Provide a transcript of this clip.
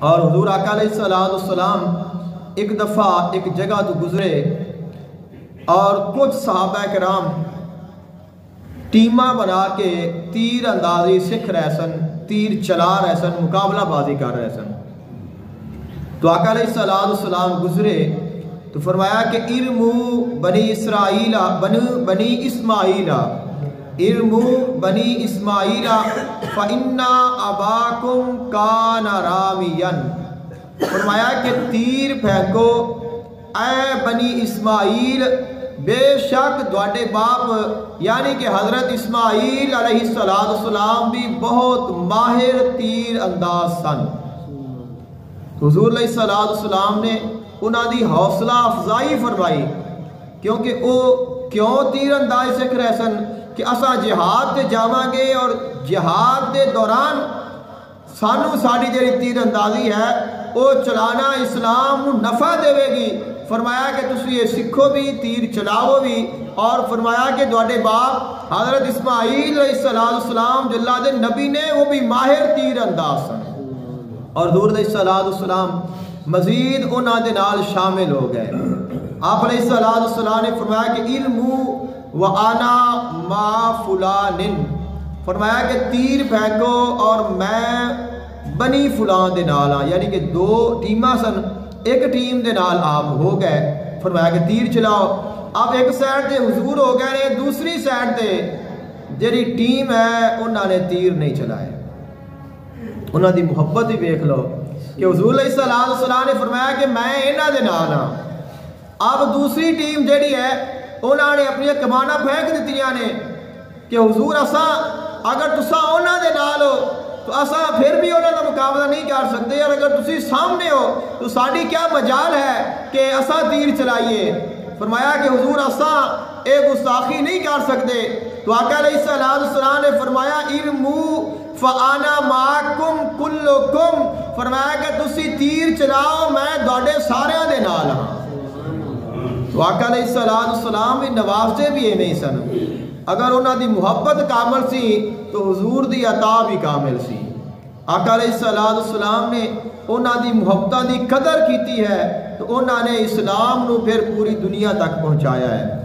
اور حضور آقا علیہ السلام ایک دفعہ ایک جگہ تو گزرے اور کچھ صحابہ کرام ٹیمہ بنا کے تیر اندازی سکھ رہے سن، تیر چلا رہے سن، مقابلہ بازی کر رہے سن۔ تو آقا علیہ السلام گزرے تو فرمایا کہ ارمو بنی اسرائیل بنی اسماعیل ارمو بنی اسماعیل فإنا اباکم کان رامیا، فرمایا کہ تیر پھینکو اے بنی اسماعیل، بے شک دوڑے باپ یعنی کہ حضرت اسماعیل علیہ السلام بھی بہت ماہر تیر انداز سن۔ حضور علیہ السلام نے انہاں دی حوصلہ افزائی فرمائی، کیونکہ وہ کیوں تیر انداز سکھ رہے سن کہ اساں جہاد تے جاواں گے اور جہاد دے دوران سانو ساڑی جڑی تیر اندازی ہے وہ چلانا اسلام نو نفع دے گی۔ فرمایا کہ تسی یہ سکھو بھی، تیر چلاؤ بھی، اور فرمایا کہ دوڑے باپ حضرت اسماعیل علیہ السلام جو اللہ دے نبی نے وہ بھی ماہر تیر انداز سن۔ اور حضور علیہ السلام مزید انہاں دے نال شامل ہو گئے۔ آپ علیہ السلام نے فرمایا کہ علمو وَأَنَا مَا فُلَانٍ، فرمایا کہ تیر پھینکو اور میں بنی فلان دے نال ہاں، یعنی کہ دو ٹیمہ سن، ایک ٹیم دے نال آپ ہو گئے۔ فرمایا کہ تیر چلاؤ۔ اب ایک سائڈ تے حضور ہو گئے نے، دوسری سائڈ تے جڑی ٹیم ہے انہاں نے تیر نہیں چلائے۔ انہاں دی محبت ہی دیکھ لو کہ حضور علیہ السلام نے فرمایا کہ میں انہاں دے نال ہاں۔ اب دوسری ٹیم جڑی ہے انہاں نے اپنی کماناں پھینک دتیاں نے کہ حضور اساں اگر تساں انہاں دے نال ہو تو اساں پھر بھی انہاں دا مقابلہ نہیں کر سکتے، اور اگر تسی سامنے ہو تو ساڈی کیا مجال ہے کہ اساں تیر چلائیے۔ فرمایا کہ حضور اساں اے گستاخی نہیں کر سکتے۔ تو آقا علیہ السلام نے فرمایا ارمو فانا معکم کلکم، فرمایا کہ تسی تیر چلاؤ میں دوڑے سارے دے نال ہاں۔ تو آقا علیہ السلام بھی نوازے بھی ایویں سن، اگر انہاں دی محبت کامل سی تو حضور دی عطا بھی کامل سی۔ آقا علیہ السلام نے انہاں دی محبتاں دی قدر کیتی ہے تو انہاں نے اسلام نو پھر پوری دنیا تک پہنچایا ہے۔